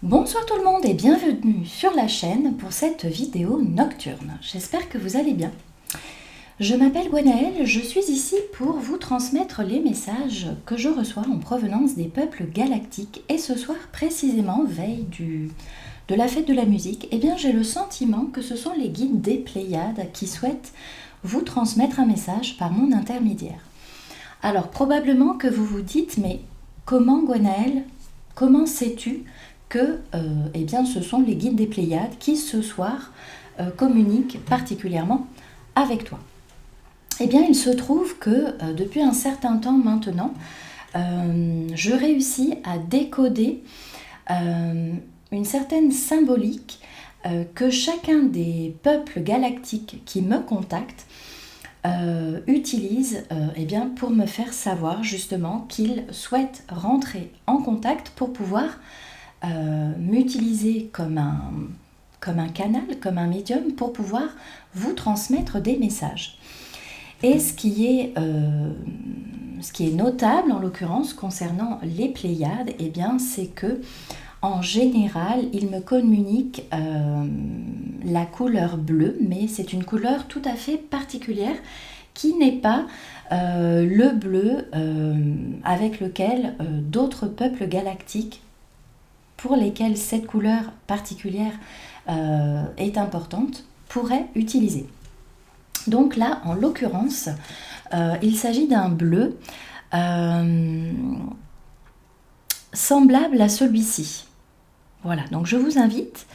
Bonsoir tout le monde et bienvenue sur la chaîne pour cette vidéo nocturne. J'espère que vous allez bien. Je m'appelle Gwenaëlle, je suis ici pour vous transmettre les messages que je reçois en provenance des peuples galactiques. Et ce soir, précisément, veille de la fête de la musique, eh bien j'ai le sentiment que ce sont les guides des Pléiades qui souhaitent vous transmettre un message par mon intermédiaire. Alors probablement que vous vous dites, mais comment Gwenaëlle, comment sais-tu que eh bien, ce sont les guides des Pléiades qui ce soir communiquent particulièrement avec toi? Eh bien, il se trouve que depuis un certain temps maintenant, je réussis à décoder une certaine symbolique que chacun des peuples galactiques qui me contactent utilise eh bien, pour me faire savoir justement qu'ils souhaitent rentrer en contact pour pouvoir m'utiliser comme un canal, comme un médium pour pouvoir vous transmettre des messages. Et ce qui est notable en l'occurrence concernant les Pléiades, eh bien, c'est que en général, ils me communiquent la couleur bleue, mais c'est une couleur tout à fait particulière qui n'est pas le bleu avec lequel d'autres peuples galactiques pour lesquels cette couleur particulière est importante, pourraient utiliser. Donc là, en l'occurrence, il s'agit d'un bleu semblable à celui-ci. Voilà, donc je vous invite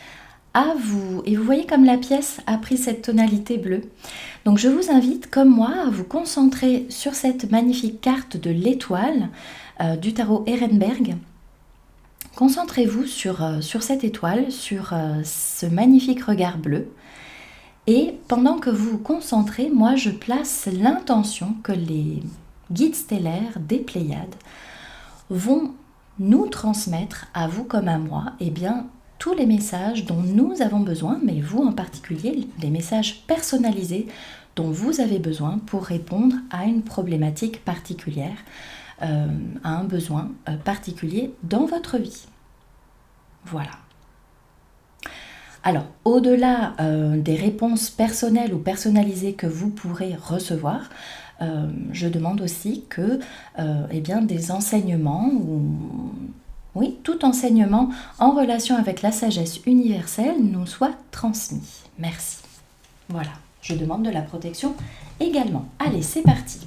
à vous, et vous voyez comme la pièce a pris cette tonalité bleue. Donc je vous invite, comme moi, à vous concentrer sur cette magnifique carte de l'étoile du tarot Ehrenberg. Concentrez-vous sur cette étoile, sur ce magnifique regard bleu. Et pendant que vous vous concentrez, moi je place l'intention que les guides stellaires des Pléiades vont nous transmettre, à vous comme à moi, eh bien, tous les messages dont nous avons besoin, mais vous en particulier, les messages personnalisés dont vous avez besoin pour répondre à une problématique particulière, à un besoin particulier dans votre vie. Voilà. Alors, au-delà des réponses personnelles ou personnalisées que vous pourrez recevoir, je demande aussi que eh bien, des enseignements, oui, tout enseignement en relation avec la sagesse universelle nous soit transmis. Merci. Voilà, je demande de la protection également. Allez, c'est parti.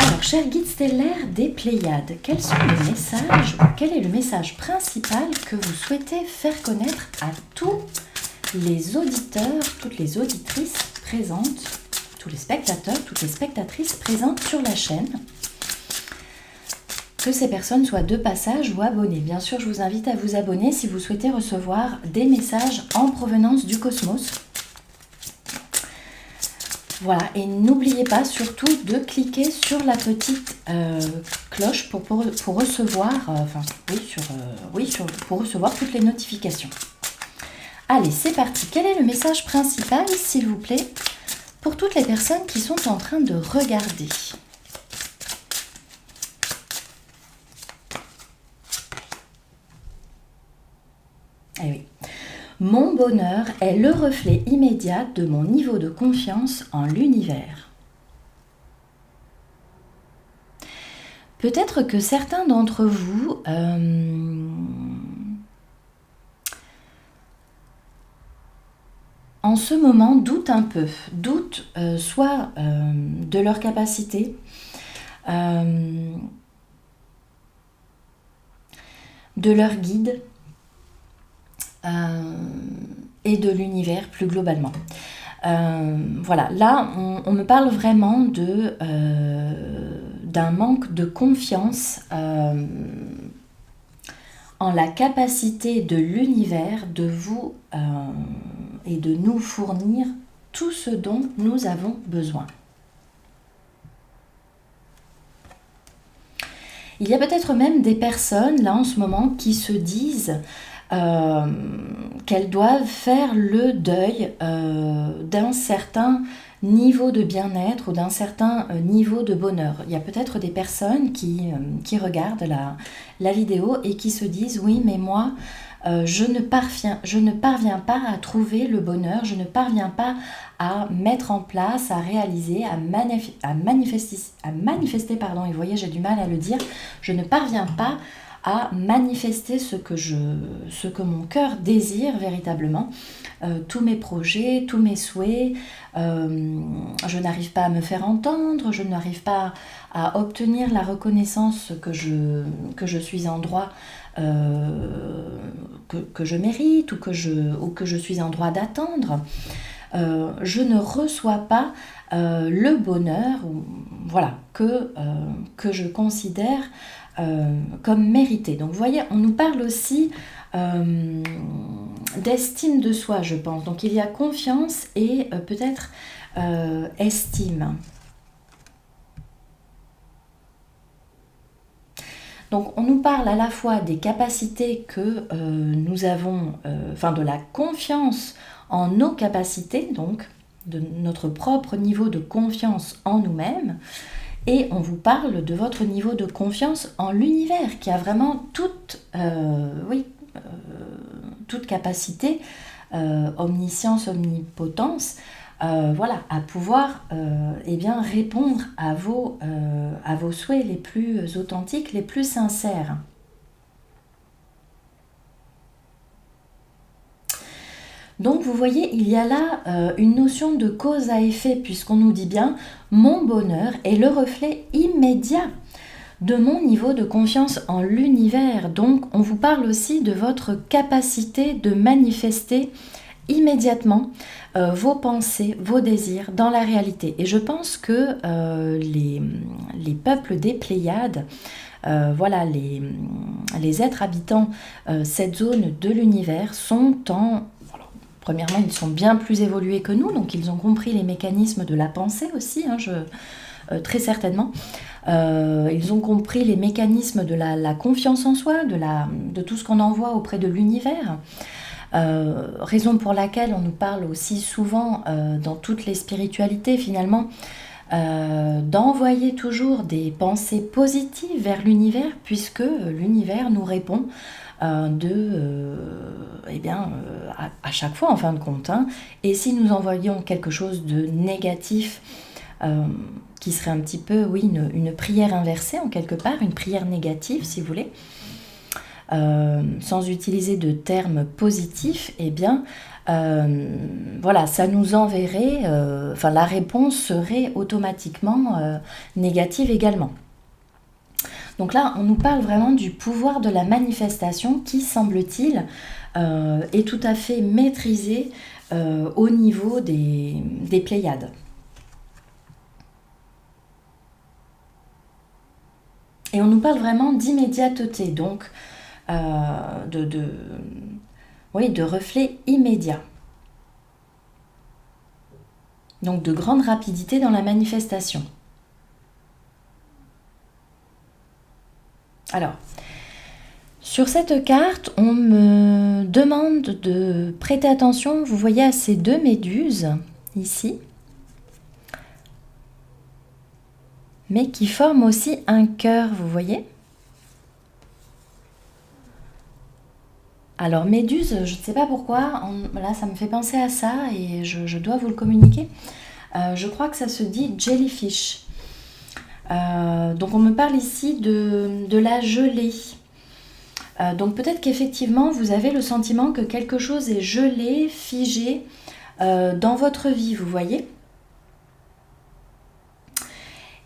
Alors, chers guides stellaires des Pléiades, quels sont les messages, quel est le message principal que vous souhaitez faire connaître à tous les auditeurs, toutes les auditrices présentes, tous les spectateurs, toutes les spectatrices présentes sur la chaîne, que ces personnes soient de passage ou abonnées. Bien sûr, je vous invite à vous abonner si vous souhaitez recevoir des messages en provenance du cosmos. Voilà, et n'oubliez pas surtout de cliquer sur la petite cloche pour recevoir, pour recevoir toutes les notifications. Allez, c'est parti. Quel est le message principal, s'il vous plaît, pour toutes les personnes qui sont en train de regarder? Eh oui. Mon bonheur est le reflet immédiat de mon niveau de confiance en l'univers. Peut-être que certains d'entre vous en ce moment doutent un peu, soit de leur capacité, de leur guide, et de l'univers plus globalement. Voilà, là on me parle vraiment d'un manque de confiance en la capacité de l'univers de vous et de nous fournir tout ce dont nous avons besoin. Il y a peut-être même des personnes là en ce moment qui se disent qu'elles doivent faire le deuil d'un certain niveau de bien-être ou d'un certain niveau de bonheur. Il y a peut-être des personnes qui regardent la vidéo et qui se disent oui mais moi je ne parviens pas à trouver le bonheur, je ne parviens pas à mettre en place, à réaliser, à manifester, pardon, et vous voyez j'ai du mal à le dire, je ne parviens pas à manifester ce que mon cœur désire véritablement, tous mes projets, tous mes souhaits, je n'arrive pas à me faire entendre, je n'arrive pas à obtenir la reconnaissance que je suis en droit, que je mérite ou que je suis en droit d'attendre. Je ne reçois pas le bonheur voilà, que je considère comme mérité. Donc vous voyez, on nous parle aussi d'estime de soi, je pense. Donc il y a confiance et peut-être estime. Donc on nous parle à la fois des capacités que nous avons, de la confiance en nos capacités, donc de notre propre niveau de confiance en nous-mêmes, et on vous parle de votre niveau de confiance en l'univers, qui a vraiment toute capacité, omniscience, omnipotence, à pouvoir répondre à vos souhaits les plus authentiques, les plus sincères. Donc vous voyez, il y a là une notion de cause à effet, puisqu'on nous dit bien « mon bonheur est le reflet immédiat de mon niveau de confiance en l'univers ». Donc on vous parle aussi de votre capacité de manifester immédiatement vos pensées, vos désirs dans la réalité. Et je pense que les peuples des Pléiades, les êtres habitant cette zone de l'univers sont premièrement, ils sont bien plus évolués que nous, donc ils ont compris les mécanismes de la pensée aussi, très certainement. Ils ont compris les mécanismes de la confiance en soi, de tout ce qu'on envoie auprès de l'univers. Raison pour laquelle on nous parle aussi souvent dans toutes les spiritualités finalement d'envoyer toujours des pensées positives vers l'univers, puisque l'univers nous répond à chaque fois en fin de compte. Et si nous envoyions quelque chose de négatif, qui serait un petit peu, une prière inversée en quelque part, une prière négative si vous voulez, sans utiliser de termes positifs, ça nous enverrait, la réponse serait automatiquement négative également. Donc là, on nous parle vraiment du pouvoir de la manifestation qui, semble-t-il, est tout à fait maîtrisé au niveau des Pléiades. Et on nous parle vraiment d'immédiateté, donc de reflet immédiat. Donc de grande rapidité dans la manifestation. Alors, sur cette carte, on me demande de prêter attention, vous voyez, à ces deux méduses, ici, mais qui forment aussi un cœur, vous voyez. Alors, méduse, je ne sais pas pourquoi, là ça me fait penser à ça et je dois vous le communiquer. Je crois que ça se dit jellyfish. Donc on me parle ici de la gelée. Donc peut-être qu'effectivement vous avez le sentiment que quelque chose est gelé, figé dans votre vie, vous voyez.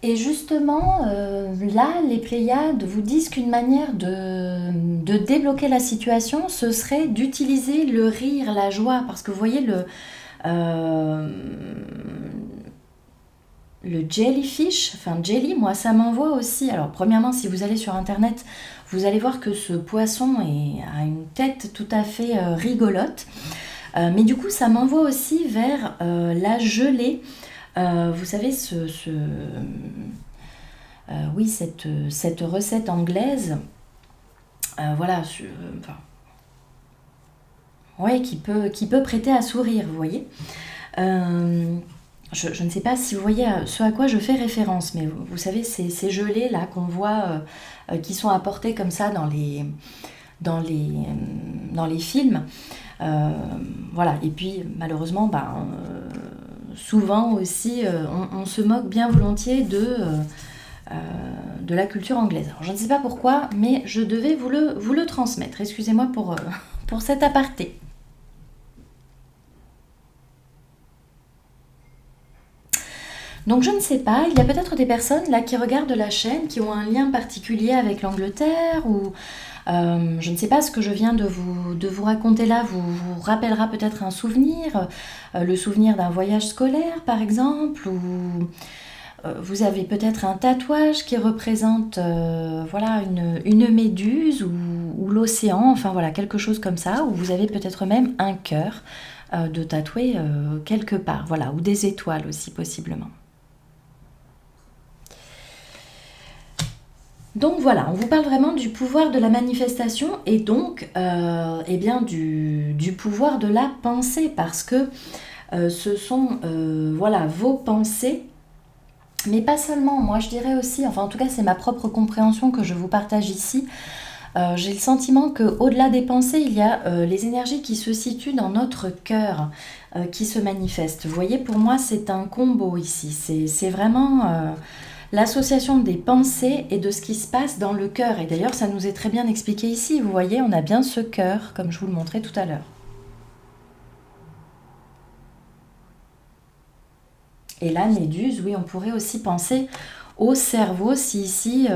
Et justement, là, les Pléiades vous disent qu'une manière de débloquer la situation, ce serait d'utiliser le rire, la joie, parce que vous voyez le jellyfish, jelly, moi ça m'envoie aussi, alors premièrement si vous allez sur internet, vous allez voir que ce poisson a une tête tout à fait rigolote, mais du coup ça m'envoie aussi vers la gelée, vous savez cette recette anglaise, qui peut prêter à sourire, vous voyez. je ne sais pas si vous voyez ce à quoi je fais référence, mais vous savez, ces gelées là qu'on voit qui sont apportées comme ça dans les, dans les films. Euh, voilà, et puis malheureusement, souvent aussi, on se moque bien volontiers de la culture anglaise. Alors, je ne sais pas pourquoi, mais je devais vous le transmettre. Excusez-moi pour cet aparté. Donc je ne sais pas, il y a peut-être des personnes là qui regardent la chaîne, qui ont un lien particulier avec l'Angleterre, ou je ne sais pas, ce que je viens de vous raconter là vous rappellera peut-être un souvenir, le souvenir d'un voyage scolaire par exemple, ou vous avez peut-être un tatouage qui représente voilà, une méduse ou l'océan, enfin voilà, quelque chose comme ça, ou vous avez peut-être même un cœur de tatouer quelque part, voilà, ou des étoiles aussi possiblement. Donc voilà, on vous parle vraiment du pouvoir de la manifestation et donc eh bien du pouvoir de la pensée, parce que ce sont voilà, vos pensées, mais pas seulement. Moi je dirais aussi, enfin en tout cas c'est ma propre compréhension que je vous partage ici. J'ai le sentiment qu'au-delà des pensées, il y a les énergies qui se situent dans notre cœur, qui se manifestent. Vous voyez, pour moi c'est un combo ici, c'est vraiment l'association des pensées et de ce qui se passe dans le cœur. Et d'ailleurs, ça nous est très bien expliqué ici. Vous voyez, on a bien ce cœur, comme je vous le montrais tout à l'heure. Et la méduse, oui, on pourrait aussi penser au cerveau si ici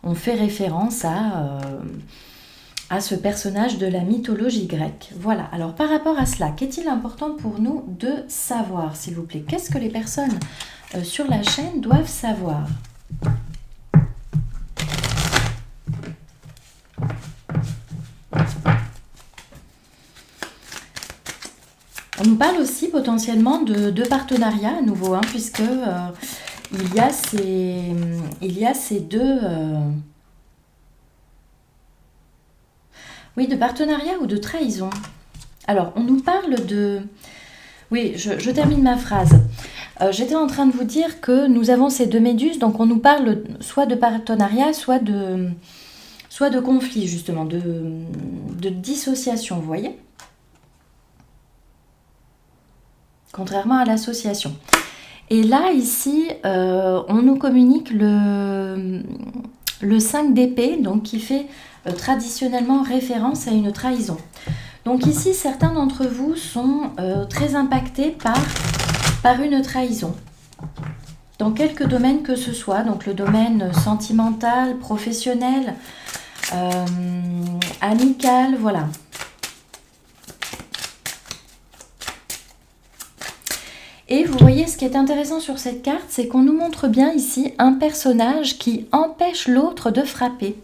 on fait référence à ce personnage de la mythologie grecque. Voilà, alors par rapport à cela, qu'est-il important pour nous de savoir, s'il vous plaît? Qu'est-ce que les personnes sur la chaîne doivent savoir? On nous parle aussi potentiellement de partenariat à nouveau, hein, puisque il y a ces deux... oui, de partenariat ou de trahison. Alors, on nous parle de... Oui, je termine ma phrase. J'étais en train de vous dire que nous avons ces deux méduses, donc on nous parle soit de partenariat, soit de conflit, justement, de dissociation, vous voyez? Contrairement à l'association. Et là, ici, on nous communique le 5 d'épée, donc qui fait traditionnellement référence à une trahison. Donc ici, certains d'entre vous sont très impactés par une trahison. Dans quelques domaines que ce soit, donc le domaine sentimental, professionnel, amical, voilà. Et vous voyez, ce qui est intéressant sur cette carte, c'est qu'on nous montre bien ici un personnage qui empêche l'autre de frapper.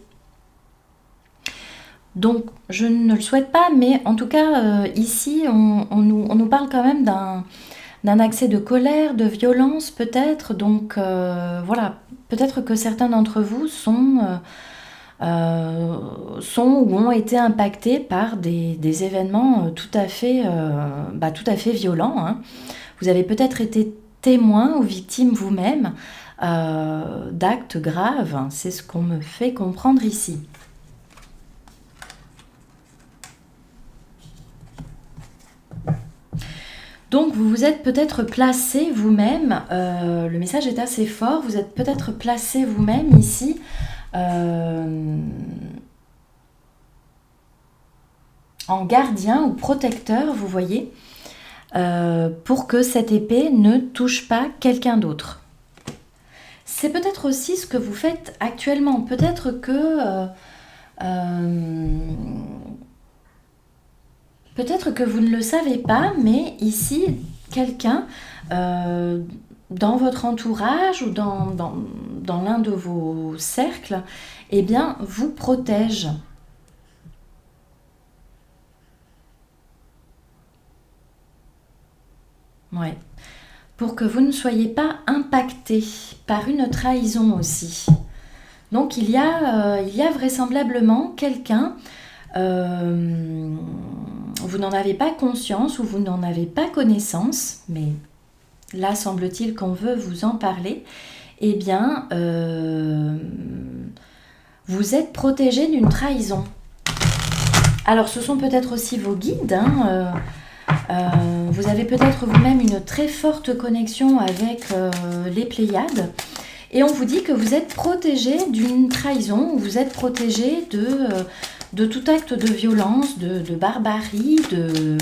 Donc, je ne le souhaite pas, mais en tout cas, ici, on nous parle quand même d'un accès de colère, de violence peut-être. Donc, voilà, peut-être que certains d'entre vous sont ou ont été impactés par des événements tout à fait violents, hein. Vous avez peut-être été témoin ou victime vous-même d'actes graves, hein. C'est ce qu'on me fait comprendre ici. Donc vous vous êtes peut-être placé vous-même, le message est assez fort, vous êtes peut-être placé vous-même ici en gardien ou protecteur, vous voyez, pour que cette épée ne touche pas quelqu'un d'autre. C'est peut-être aussi ce que vous faites actuellement. Peut-être que vous ne le savez pas, mais ici, quelqu'un dans votre entourage ou dans l'un de vos cercles, eh bien, vous protège. Ouais. Pour que vous ne soyez pas impacté par une trahison aussi. Donc il y a vraisemblablement quelqu'un, vous n'en avez pas conscience ou vous n'en avez pas connaissance, mais là semble-t-il qu'on veut vous en parler, eh bien, vous êtes protégé d'une trahison. Alors, ce sont peut-être aussi vos guides, hein, vous avez peut-être vous-même une très forte connexion avec les Pléiades, et on vous dit que vous êtes protégé d'une trahison, vous êtes protégé de tout acte de violence, de barbarie, de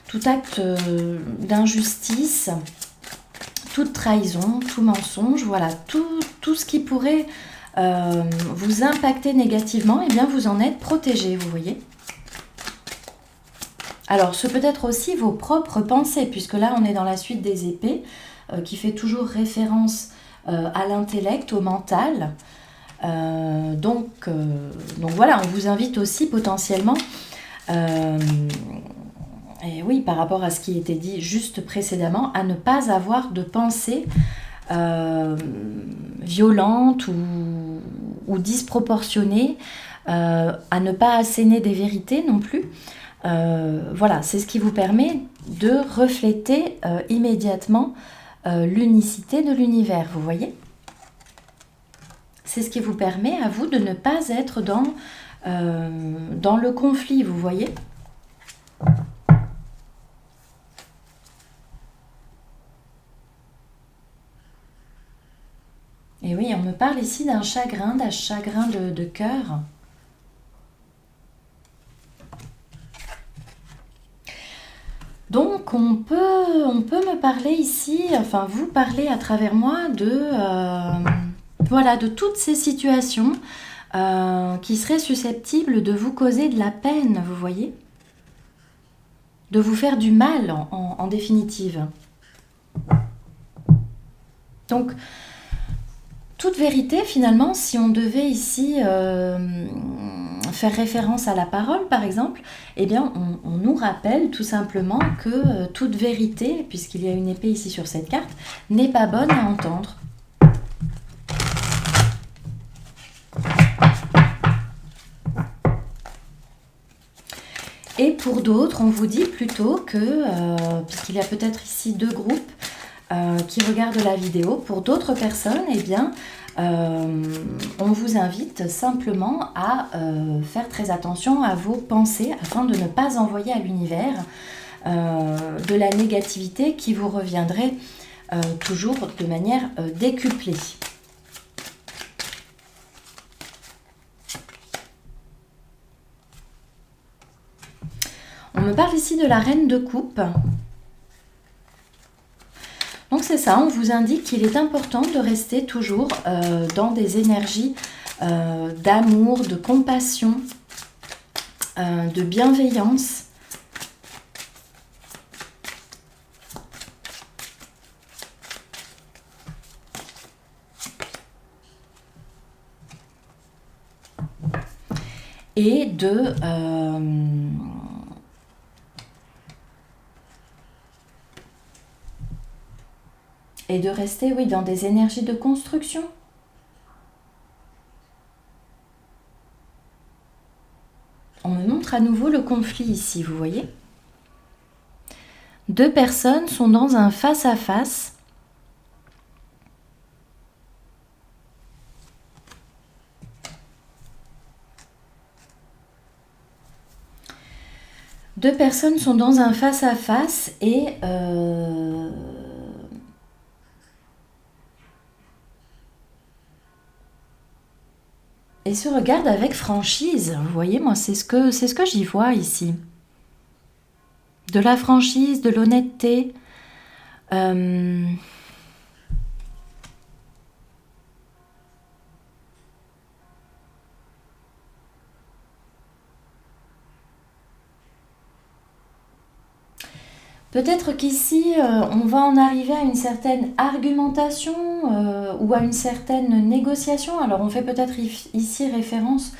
tout acte d'injustice, toute trahison, tout mensonge, voilà, tout ce qui pourrait vous impacter négativement, eh bien vous en êtes protégé, vous voyez. Alors, ce peut être aussi vos propres pensées, puisque là on est dans la suite des épées, qui fait toujours référence à l'intellect, au mental. Donc voilà, on vous invite aussi potentiellement, et oui, par rapport à ce qui était dit juste précédemment, à ne pas avoir de pensée violente ou disproportionnée, à ne pas asséner des vérités non plus. Voilà, c'est ce qui vous permet de refléter immédiatement l'unicité de l'univers, vous voyez. C'est ce qui vous permet à vous de ne pas être dans le conflit, vous voyez. Et oui, on me parle ici d'un chagrin de cœur. Donc on peut me parler ici, enfin vous parler à travers moi voilà, de toutes ces situations qui seraient susceptibles de vous causer de la peine, vous voyez, de vous faire du mal en définitive. Donc, toute vérité, finalement, si on devait ici faire référence à la parole, par exemple, eh bien, on nous rappelle tout simplement que toute vérité, puisqu'il y a une épée ici sur cette carte, n'est pas bonne à entendre. Et pour d'autres, on vous dit plutôt que, puisqu'il y a peut-être ici deux groupes qui regardent la vidéo, pour d'autres personnes, eh bien, on vous invite simplement à faire très attention à vos pensées afin de ne pas envoyer à l'univers de la négativité qui vous reviendrait toujours de manière décuplée. On me parle ici de la reine de coupe. Donc c'est ça, on vous indique qu'il est important de rester toujours dans des énergies d'amour, de compassion, de bienveillance. Et de rester, oui, dans des énergies de construction. On me montre à nouveau le conflit ici, vous voyez. Deux personnes sont dans un face-à-face. Deux personnes sont dans un face-à-face et se regardent avec franchise. Vous voyez, moi, c'est ce que j'y vois ici. De la franchise, de l'honnêteté. Peut-être qu'ici, on va en arriver à une certaine argumentation ou à une certaine négociation. Alors, on fait peut-être ici référence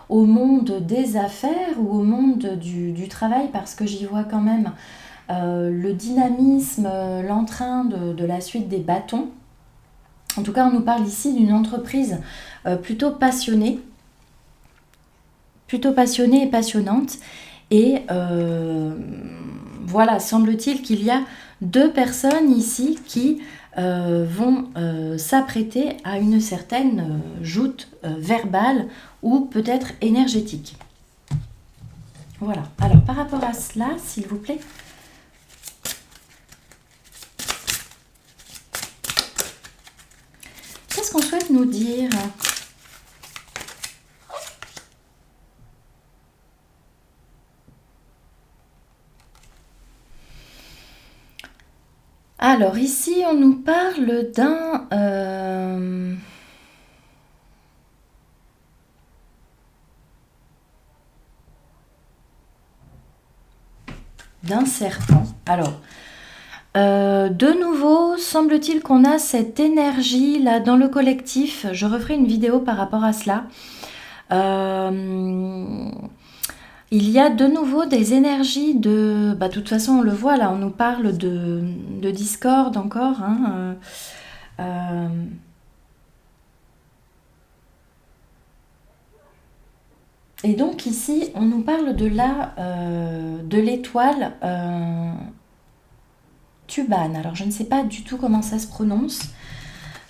au monde des affaires ou au monde du travail, parce que j'y vois quand même le dynamisme, l'entrain de la suite des bâtons. En tout cas, on nous parle ici d'une entreprise plutôt passionnée et passionnante. Et voilà, semble-t-il qu'il y a 2 personnes ici qui vont s'apprêter à une certaine joute verbale ou peut-être énergétique. Voilà. Alors, par rapport à cela, s'il vous plaît, qu'est-ce qu'on souhaite nous dire ? Alors, ici, on nous parle d'un serpent. Alors, de nouveau, semble-t-il qu'on a cette énergie là dans le collectif. Je referai une vidéo par rapport à cela. Il y a de nouveau des énergies de... de toute façon, on le voit là, on nous parle de discorde encore. Hein, et donc ici, on nous parle de l'étoile Tuban. Alors, je ne sais pas du tout comment ça se prononce.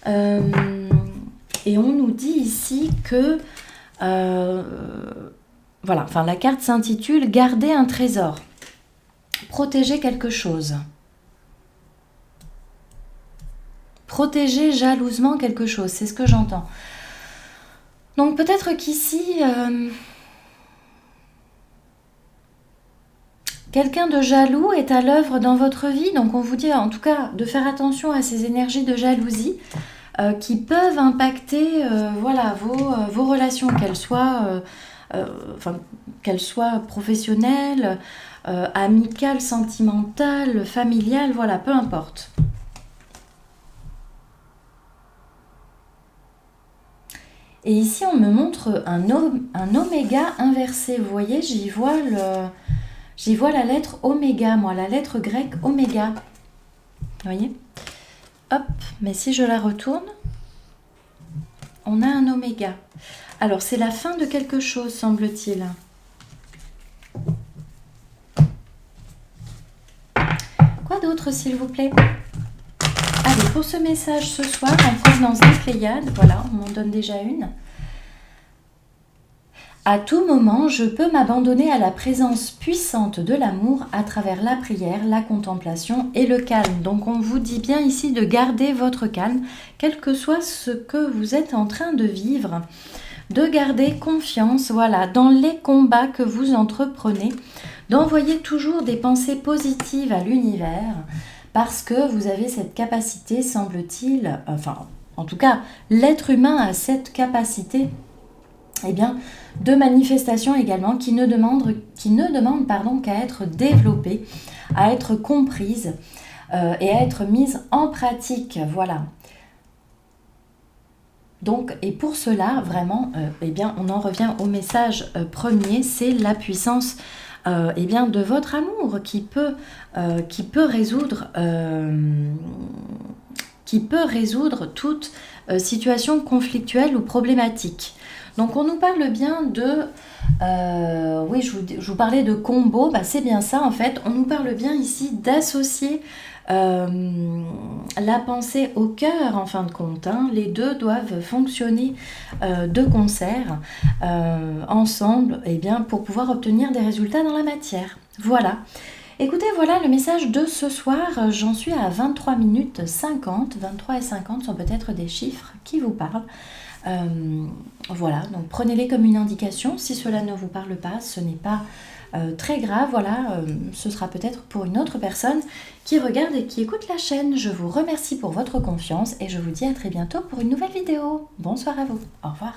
Et on nous dit ici que... voilà, enfin la carte s'intitule « Garder un trésor ». Protéger quelque chose. Protéger jalousement quelque chose, c'est ce que j'entends. Donc peut-être qu'ici, quelqu'un de jaloux est à l'œuvre dans votre vie. Donc on vous dit en tout cas de faire attention à ces énergies de jalousie qui peuvent impacter voilà, vos relations, qu'elles soient professionnelles, amicales, sentimentales, familiales, voilà, peu importe. Et ici, on me montre un oméga inversé. Vous voyez, j'y vois la lettre oméga, moi, la lettre grecque oméga. Vous voyez? Hop, mais si je la retourne, on a un oméga. Alors, c'est la fin de quelque chose, semble-t-il. Quoi d'autre, s'il vous plaît? Allez, pour ce message ce soir, en provenance des Pléiades, voilà, on m'en donne déjà une. À tout moment, je peux m'abandonner à la présence puissante de l'amour à travers la prière, la contemplation et le calme. Donc on vous dit bien ici de garder votre calme, quel que soit ce que vous êtes en train de vivre, de garder confiance, voilà, dans les combats que vous entreprenez, d'envoyer toujours des pensées positives à l'univers, parce que vous avez cette capacité, semble-t-il, enfin, en tout cas, l'être humain a cette capacité, eh bien, de manifestation également, qui ne demande qu'à être développée, à être comprise et à être mise en pratique, voilà. Donc, et pour cela, vraiment, eh bien, on en revient au message premier, c'est la puissance eh bien, de votre amour qui peut résoudre toute situation conflictuelle ou problématique. Donc on nous parle bien de... oui, je vous parlais de combo, c'est bien ça en fait. On nous parle bien ici d'associer la pensée au cœur en fin de compte. Hein. Les deux doivent fonctionner de concert ensemble eh bien, pour pouvoir obtenir des résultats dans la matière. Voilà. Écoutez, voilà le message de ce soir. J'en suis à 23 minutes 50. 23 et 50 sont peut-être des chiffres qui vous parlent. Voilà, donc prenez-les comme une indication. Si cela ne vous parle pas, ce n'est pas très grave. Voilà, ce sera peut-être pour une autre personne qui regarde et qui écoute la chaîne. Je vous remercie pour votre confiance et je vous dis à très bientôt pour une nouvelle vidéo. Bonsoir à vous. Au revoir.